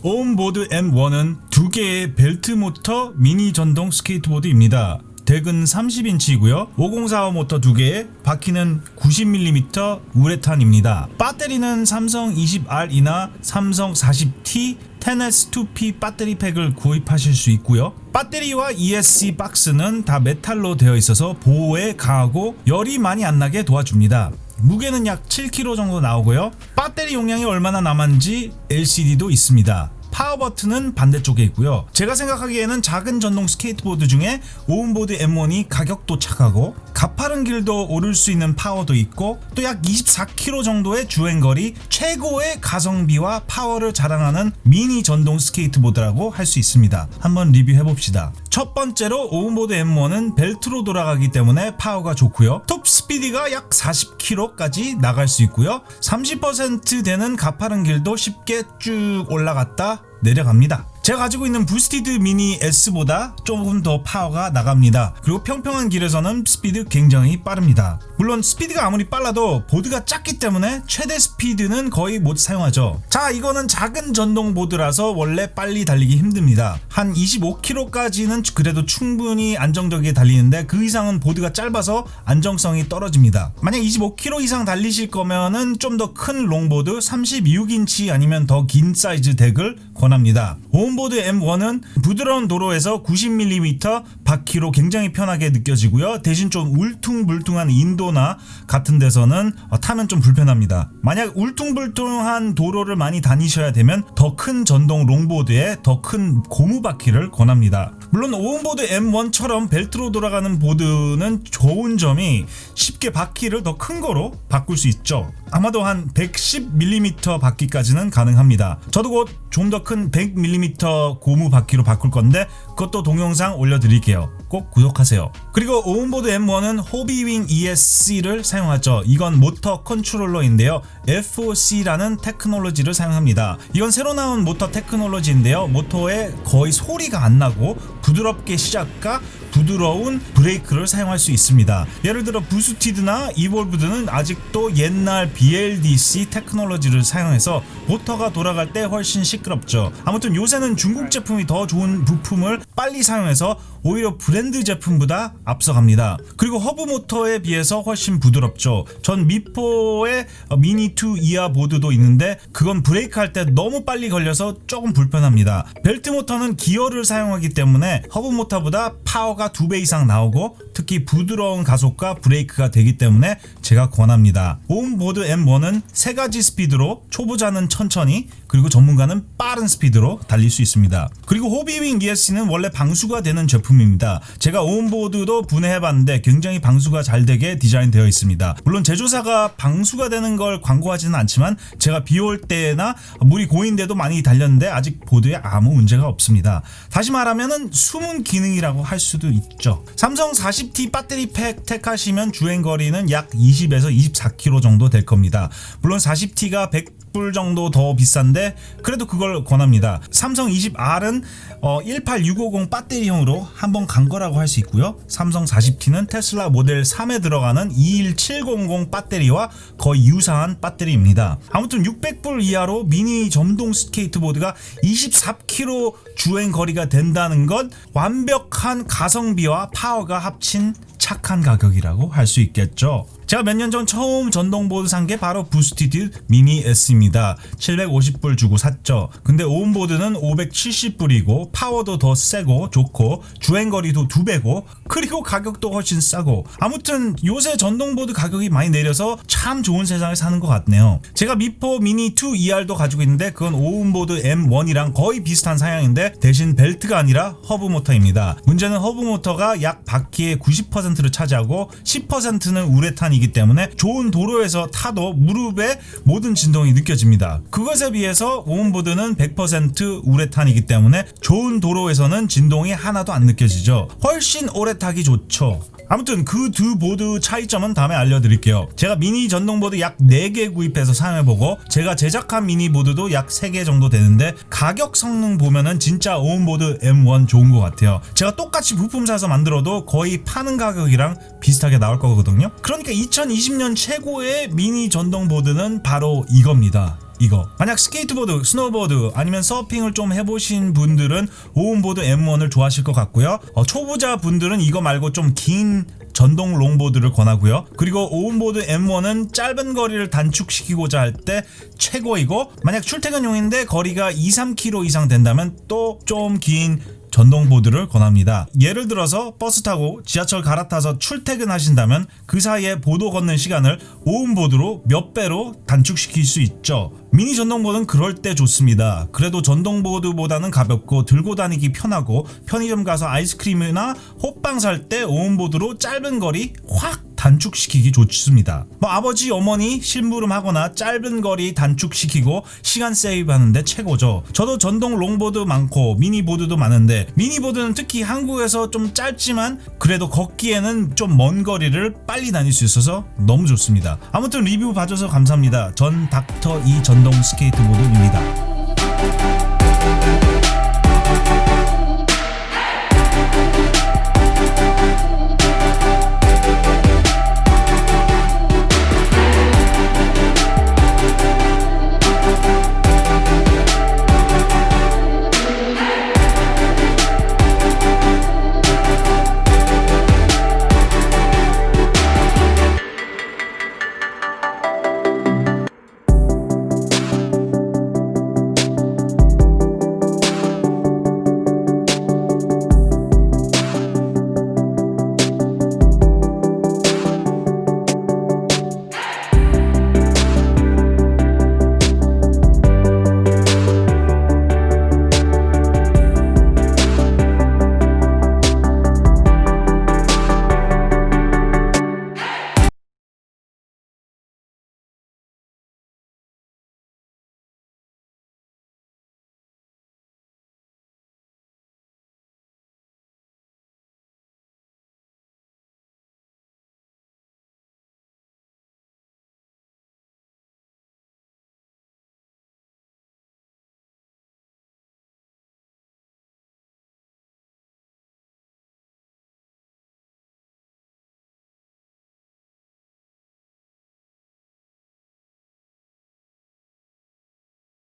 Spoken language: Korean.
오음보드 M1은 두 개의 벨트 모터 미니 전동 스케이트보드입니다. 덱은 30인치이고요. 5045 모터 2개에 바퀴는 90mm 우레탄입니다. 배터리는 삼성 20R이나 삼성 40T 10S2P 배터리 팩을 구입하실 수 있고요. 배터리와 ESC 박스는 다 메탈로 되어 있어서 보호에 강하고 열이 많이 안 나게 도와줍니다. 무게는 약 7kg 정도 나오고요. 배터리 용량이 얼마나 남았는지 LCD도 있습니다. 파워 버튼은 반대쪽에 있고요. 제가 생각하기에는 작은 전동 스케이트보드 중에 오음보드 M1이 가격도 착하고 가파른 길도 오를 수 있는 파워도 있고 또 약 24km 정도의 주행거리, 최고의 가성비와 파워를 자랑하는 미니 전동 스케이트보드라고 할 수 있습니다. 한번 리뷰해봅시다. 첫 번째로 오음보드 M1은 벨트로 돌아가기 때문에 파워가 좋고요. 톱 스피드가 약 40km까지 나갈 수 있고요. 30% 되는 가파른 길도 쉽게 쭉 올라갔다 내려갑니다. 제가 가지고 있는 부스티드 미니 S보다 조금 더 파워가 나갑니다. 그리고 평평한 길에서는 스피드 굉장히 빠릅니다. 물론 스피드가 아무리 빨라도 보드가 작기 때문에 최대 스피드는 거의 못 사용하죠. 자, 이거는 작은 전동 보드라서 원래 빨리 달리기 힘듭니다. 한 25km까지는 그래도 충분히 안정적이게 달리는데 그 이상은 보드가 짧아서 안정성이 떨어집니다. 만약 25km 이상 달리실 거면은 좀 더 큰 롱보드 36인치 아니면 더 긴 사이즈 덱을 권합니다. 오음보드 M1은 부드러운 도로에서 90mm 바퀴로 굉장히 편하게 느껴지고요. 대신 좀 울퉁불퉁한 인도나 같은 데서는 타면 좀 불편합니다. 만약 울퉁불퉁한 도로를 많이 다니셔야 되면 더 큰 전동 롱보드에 더 큰 고무 바퀴를 권합니다. 물론 오음보드 M1처럼 벨트로 돌아가는 보드는 좋은 점이 쉽게 바퀴를 더 큰 거로 바꿀 수 있죠. 아마도 한 110mm 바퀴까지는 가능합니다. 저도 곧 좀 더 큰 100mm 고무 바퀴로 바꿀 건데 그것도 동영상 올려드릴게요. 꼭 구독하세요. 그리고 오음보드 M1은 호비윙 ESC를 사용하죠. 이건 모터 컨트롤러인데요. FOC라는 테크놀로지를 사용합니다. 이건 새로 나온 모터 테크놀로지인데요. 모터에 거의 소리가 안 나고 부드럽게 시작과 부드러운 브레이크를 사용할 수 있습니다. 예를 들어 부스티드나 이볼브드는 아직도 옛날 BLDC 테크놀로지를 사용해서 모터가 돌아갈 때 훨씬 시끄럽죠. 아무튼 요새는 중국 제품이 더 좋은 부품을 빨리 사용해서 오히려 브랜드 제품보다 앞서갑니다. 그리고 허브 모터에 비해서 훨씬 부드럽죠. 전 미포의 미니2 이하 보드도 있는데 그건 브레이크 할 때 너무 빨리 걸려서 조금 불편합니다. 벨트 모터는 기어를 사용하기 때문에 허브 모터보다 파워가 2배 이상 나오고 특히 부드러운 가속과 브레이크가 되기 때문에 제가 권합니다. 오음보드 M1은 3가지 스피드로 초보자는 천천히 그리고 전문가는 빠른 스피드로 달릴 수 있습니다. 그리고 호비윙 ESC는 원래 방수가 되는 제품입니다. 제가 오음보드도 분해해봤는데 굉장히 방수가 잘 되게 디자인되어 있습니다. 물론 제조사가 방수가 되는 걸 광고하지는 않지만 제가 비 올 때나 물이 고인데도 많이 달렸는데 아직 보드에 아무 문제가 없습니다. 다시 말하면 숨은 기능이라고 할 수도 있죠. 삼성 40T 배터리 팩 택하시면 주행거리는 약 20에서 24km 정도 될 겁니다. 물론 40T가 100불 정도 더 비싼데 그래도 그걸 권합니다. 삼성 20R은 18650 배터리형으로 한번 간 거라고 할 수 있고요. 삼성 40T는 테슬라 모델 3에 들어가는 21700 배터리와 거의 유사한 배터리입니다. 아무튼 600불 이하로 미니 전동 스케이트보드가 24km 주행거리가 된다는 건 완벽한 가성비와 파워가 합친 착한 가격이라고 할 수 있겠죠. 제가 몇 년 전 처음 전동보드 산 게 바로 부스티드 미니 S입니다. 750불 주고 샀죠. 근데 오음보드는 570불이고 파워도 더 세고 좋고 주행거리도 2배고 그리고 가격도 훨씬 싸고 아무튼 요새 전동보드 가격이 많이 내려서 참 좋은 세상에 사는 것 같네요. 제가 미포 미니2 ER도 가지고 있는데 그건 오음보드 M1이랑 거의 비슷한 사양인데 대신 벨트가 아니라 허브 모터입니다. 문제는 허브 모터가 약 바퀴의 90%를 차지하고 10%는 우레탄이기 때문에 좋은 도로에서 타도 무릎에 모든 진동이 느껴집니다. 그것에 비해서 오음보드는 100% 우레탄이기 때문에 좋은 도로에서는 진동이 하나도 안 느껴지죠. 훨씬 오래 타기 좋죠. 아무튼 그 두 보드 차이점은 다음에 알려드릴게요. 제가 미니 전동보드 약 4개 구입해서 사용해보고 제가 제작한 미니보드도 약 3개 정도 되는데 가격 성능 보면은 진짜 오음보드 M1 좋은 것 같아요. 제가 똑같이 부품 사서 만들어도 거의 파는 가격이랑 비슷하게 나올 거거든요. 그러니까 2020년 최고의 미니 전동보드는 바로 이겁니다. 이거. 만약 스케이트보드, 스노보드 아니면 서핑을 좀 해보신 분들은 오운보드 M1을 좋아하실 것 같고요. 초보자 분들은 이거 말고 좀 긴 전동 롱보드를 권하고요. 그리고 오운보드 M1은 짧은 거리를 단축시키고자 할 때 최고이고, 만약 출퇴근용인데 거리가 2-3km 이상 된다면 또 좀 긴 전동보드를 권합니다. 예를 들어서 버스 타고 지하철 갈아타서 출퇴근하신다면 그 사이에 보도 걷는 시간을 오운보드로 몇 배로 단축시킬 수 있죠. 미니 전동보드는 그럴 때 좋습니다. 그래도 전동보드보다는 가볍고 들고 다니기 편하고 편의점 가서 아이스크림이나 호빵 살 때 오운보드로 짧은 거리 확 단축시키기 좋습니다. 아버지, 어머니 심부름하거나 짧은 거리 단축시키고 시간 세이브하는데 최고죠. 저도 전동 롱보드 많고 미니보드도 많은데, 미니보드는 특히 한국에서 좀 짧지만 그래도 걷기에는 좀 먼 거리를 빨리 다닐 수 있어서 너무 좋습니다. 아무튼 리뷰 봐줘서 감사합니다. 전 닥터 이 전동 스케이트보드입니다.